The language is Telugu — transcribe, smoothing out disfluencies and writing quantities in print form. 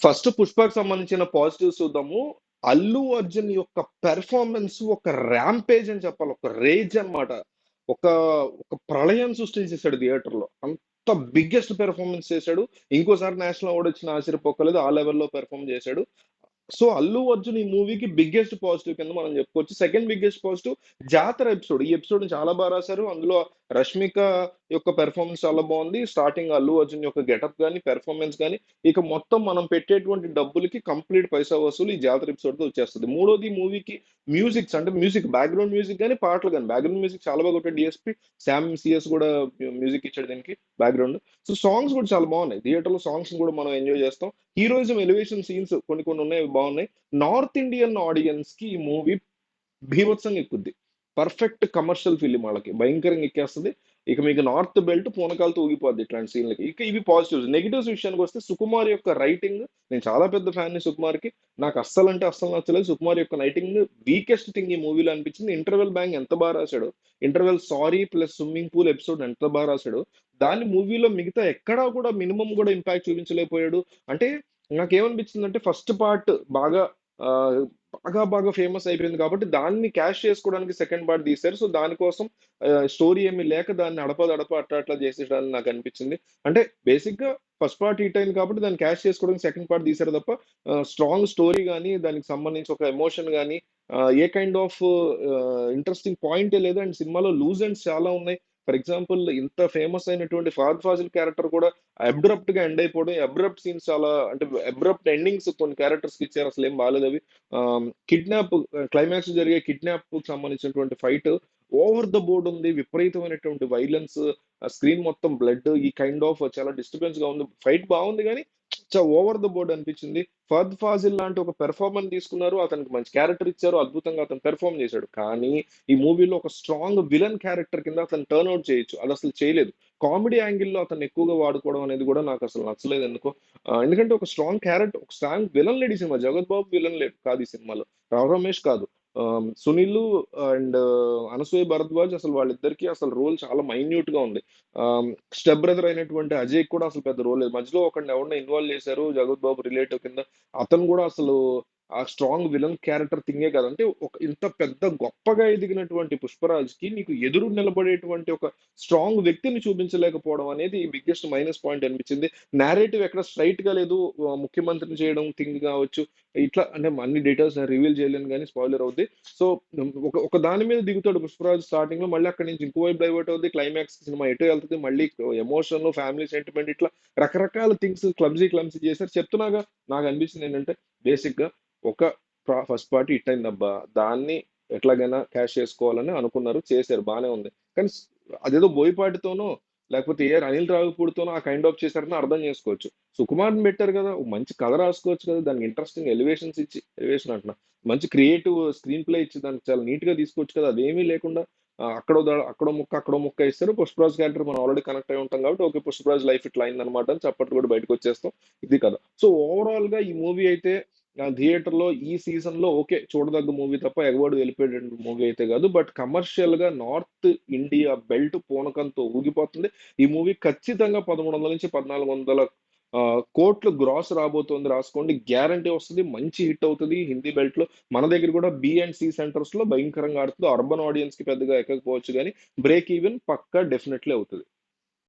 ఫస్ట్ 'పుష్ప'కి సంబంధించిన పాజిటివ్స్ చూద్దాము. అల్లు అర్జున్ యొక్క పెర్ఫార్మన్స్ ఒక ర్యాంపేజ్ అని చెప్పాలి. ఒక రేజ్ అన్నమాట. ఒక ఒక ప్రళయం సృష్టించేసాడు థియేటర్‌లో. అంత బిగ్గెస్ట్ పెర్ఫార్మన్స్ చేశాడు. ఇంకోసారి నేషనల్ అవార్డ్ వచ్చినా ఆశ్చర్యపోక్కర్లేదు. ఆ లెవెల్‌లో పెర్ఫార్మ్ చేశాడు. సో, 'అల్లు అర్జున్' ఈ మూవీకి బిగ్గెస్ట్ పాజిటివ్ కింద మనం చెప్పుకోవచ్చు. సెకండ్ బిగ్గెస్ట్ పాజిటివ్ 'జాతర' ఎపిసోడ్. ఈ ఎపిసోడ్‌ని చాలా రాశారు. అందులో 'రష్మిక' యొక్క పెర్ఫార్మన్స్ చాలా బావుంది. స్టార్టింగ్ 'అల్లు అర్జున్' యొక్క గెటప్ గాని, పెర్ఫార్మన్స్ గాని, ఇక మొత్తం మనం పెట్టేటువంటి డబ్బులకి కంప్లీట్ పైసా వసూలు ఈ 'జాతర' ఎపిసోడ్‌తో వచ్చేస్తది. మూడోది మూవీకి మ్యూజిక్స్ అంటే బ్యాక్‌గ్రౌండ్ మ్యూజిక్ గాని, పాటలు గాని. బ్యాక్‌గ్రౌండ్ మ్యూజిక్ చాలా బాగా కొట్టాడు డీఎస్‌పీ. శామ్ సీఎస్ కూడా మ్యూజిక్ ఇచ్చాడు దీనికి బ్యాక్‌గ్రౌండ్. సో, సాంగ్స్ కూడా చాలా బావున్నాయి. థియేటర్‌లో సాంగ్స్‌ని కూడా మనం ఎంజాయ్ చేస్తాం. హీరోయిజం ఎలివేషన్ సీన్స్ కొన్ని ఉన్నాయి. అవి బావున్నాయి. నార్త్ ఇండియన్ ఆడియన్స్‌కి ఈ మూవీ బీభత్సంగా ఎక్కుద్ది. పర్ఫెక్ట్ కమర్షియల్ ఫిల్మ్ ఆళ్ళకి. భయంకరంగా ఎక్కేస్తది. ఇక మీకు నార్త్ బెల్ట్ పూనకాలతో ఊగిపోద్ది ఇట్లాంటి సీన్‌లకి. ఇక ఇవి పాజిటివ్స్. నెగెటివ్స్ విషయానికొస్తే సుకుమార్ యొక్క రైటింగ్ నేను చాలా పెద్ద ఫ్యాన్‌ని సుకుమార్‌కి. నాకు అస్సలంటే అస్సలు నచ్చలేదు. సుకుమార్ యొక్క రైటింగ్ వీకెస్ట్ థింగ్ ఈ మూవీలో అనిపించింది. ఇంటర్వెల్ బ్యాంగ్ ఎంత రాసాడో. Interval sorry plus swimming pool episode ఎంత రాసాడో. దాన్ని మూవీలో మిగతా ఎక్కడా కూడా మినిమమ్ కూడా ఇంపాక్ట్ చూపించలేకపోయాడు. అంటే నాకేమనిపించిందంటే ఫస్ట్ పార్ట్ బాగా ఆహ్, బాగా ఫేమస్ అయిపోయింది కాబట్టి దాన్ని క్యాష్ చేసుకోవడానికి సెకండ్ పార్ట్ తీశారు. సో, దానికోసం స్టోరీ ఏమి లేక దాన్ని అడపాదడపా అట్లా చేసేసాడని నాకనిపించింది. అంటే బేసిక్‌గా ఫస్ట్ పార్ట్ హిట్ అయింది కాబట్టి దాన్ని క్యాష్ చేసుకోవడానికి సెకండ్ పార్ట్ తీశారు తప్ప స్ట్రాంగ్ స్టోరీ గాని, దానికి సంబంధించి ఒక ఎమోషన్ గాని, ఏ కైండ్ ఆఫ్ ఇంట్రెస్టింగ్ పాయింటే లేదు. అండ్ సినిమాలో లూజ్ ఎండ్స్ చాలా ఉన్నాయి. ఫర్ ఎగ్జాంపుల్ ఇంత ఫేమస్ అయినటువంటి 'ఫహద్ ఫాజిల్' క్యారెక్టర్ కూడా అబ్రప్ట్‌గా ఎండ్ అయిపోవడం. అబ్రప్ట్ సీన్స్ చాలా అంటే అబ్రప్ట్ ఎండింగ్స్ కొన్ని క్యారెక్టర్స్‌కి ఇచ్చారు. అసలేం బాలేదవి. కిడ్నాప్ క్లైమాక్స్ జరిగే కిడ్నాప్‌కి సంబంధించినటువంటి ఫైట్ ఓవర్ ద బోర్డ్ ఉంది. విపరీతమైనటువంటి వైలెన్స్, స్క్రీన్ మొత్తం బ్లడ్ ఈ కైండ్ ఆఫ్ చాలా డిస్టర్బెన్స్‌గా ఉంది. ఫైట్ బావుంది గానీ ఓవర్ ద బోర్డ్ అనిపించింది. 'ఫహద్ ఫాజిల్' లాంటి ఒక పెర్ఫార్మర్ తీసుకున్నారు. అతనికి మంచి క్యారెక్టర్ ఇచ్చారు. అద్భుతంగా అతను పెర్ఫార్మ్ చేశాడు. కానీ ఈ మూవీలో ఒక స్ట్రాంగ్ విలన్ క్యారెక్టర్ కింద అతను టర్న్ ఔట్ చేయొచ్చు. అదసలు చేయలేదు. కామెడీ యాంగిల్‌లో అతన్ని ఎక్కువగా వాడుకోవడం అనేది కూడా నాకసలు నచ్చలేదు ఎందుకో. ఎందుకంటే ఒక స్ట్రాంగ్ విలన్ లేడు ఈ సినిమా. 'జగత్ బాబు' విలన్ లేడు కాదు ఈ సినిమాలో. 'రావు రమేష్' కాదు. 'సునీల్' అండ్ 'అనసూయ భరద్వాజ్' అసలు వాళ్ళిద్దరికీ అసలు రోల్ చాలా మైన్యూట్‌గా ఉంది. స్టెప్ బ్రదర్ అయినటువంటి 'అజయ్‌కి' కూడా అసలు పెద్ద రోల్ లేదు. మధ్యలో ఒకడిని ఎవడినో ఇన్వాల్వ్ చేశారు 'జగత్ బాబు' రిలేటివ్ కింద. అతను కూడా అసలు ఆ స్ట్రాంగ్ విలన్ క్యారెక్టర్ థింగే కాదు. అంటే ఒక ఇంత పెద్ద గొప్పగా ఎదిగినటువంటి 'పుష్పరాజ్‌కి' నీకు ఎదురు నిలబడేటువంటి ఒక స్ట్రాంగ్ వ్యక్తిని చూపించలేకపోవడం అనేది బిగ్గెస్ట్ మైనస్ పాయింట్ అనిపించింది. నేరేటివ్ ఎక్కడ స్ట్రెయిట్‌గా లేదు. ముఖ్యమంత్రిని చేయడం థింగ్ కావచ్చు. ఇట్లా అంటే అన్ని డీటెయిల్స్ నేను రివీల్ చేయలేను గానీ స్పాయిలర్ అవుద్ది. సో, ఒక దాని మీద దిగుతాడు 'పుష్పరాజ్' స్టార్టింగ్‌లో. మళ్ళీ అక్కడి నుంచి ఇంకో వైపు డైవర్ట్ అవుద్ది. క్లైమాక్స్ సినిమా ఎటో ఎళ్తది. మళ్ళీ ఎమోషన్, ఫ్యామిలీ సెంటిమెంట్ ఇట్లా రకరకాల థింగ్స్ క్లమ్జీ చేశారు. చెప్తున్నాగా నాకనిపించిందేంటంటే బేసిక్‌గా ఒక ఫస్ట్ పార్ట్ హిట్ అయిందబ్బా! దాన్ని ఎట్లాగైనా క్యాష్ చేసుకోవాలని అనుకున్నారు. చేశారు బానే ఉంది. కానీ అదేదో బోయపాటితోనో, లేకపోతే అనిల్ రావిపూడితోనో ఆ కైండ్ ఆఫ్ చేశారని అర్థం చేసుకోవచ్చు. సుకుమార్‌ని పెట్టారు కదా! ఒక మంచి కథ రాసుకోవచ్చు కదా! దానికి ఇంట్రెస్టింగ్ ఎలివేషన్ అంటున్నా. మంచి క్రియేటివ్ స్క్రీన్ ప్లే ఇచ్చి దాన్ని చాలా నీట్‌గా తీసుకోవచ్చు కదా! అదేమీ లేకుండా అక్కడో ముక్క ఇస్తారు. 'పుష్పరాజ్' క్యారెక్టర్ మనం ఆల్రెడీ కనెక్ట్ అయి ఉంటాం కాబట్టి, ఓకే 'పుష్పరాజ్' లైఫ్ ఇట్లా అయిందన్నమాట అని చప్పట్లు కూడా బయటకొచ్చేస్తాం. ఇది కథ. సో, ఓవరాల్‌గా ఈ మూవీ అయితే థియేటర్‌లో ఈ సీజన్‌లో ఓకే. చూడదగ్గ మూవీ తప్ప ఎగబడి వెళ్ళిపోయేటటువంటి మూవీ అయితే కాదు. బట్ కమర్షియల్‌గా నార్త్ ఇండియా బెల్ట్ పూనకంతో ఊగిపోతుంది. ఈ మూవీ ఖచ్చితంగా 1300-1400 కోట్లు గ్రాస్ రాబోతోంది రాసుకోండి. గ్యారంటీ వస్తది. మంచి హిట్ అవుతది హిందీ బెల్ట్‌లో. మన దగ్గర కూడా బి అండ్ సి సెంటర్స్‌లో భయంకరంగా ఆడుతది. అర్బన్ ఆడియన్స్‌కి పెద్దగా ఎక్కకపోవచ్చు గానీ, బ్రేక్ ఈవెన్ పక్కా డెఫినైట్‌లీ అవుతది.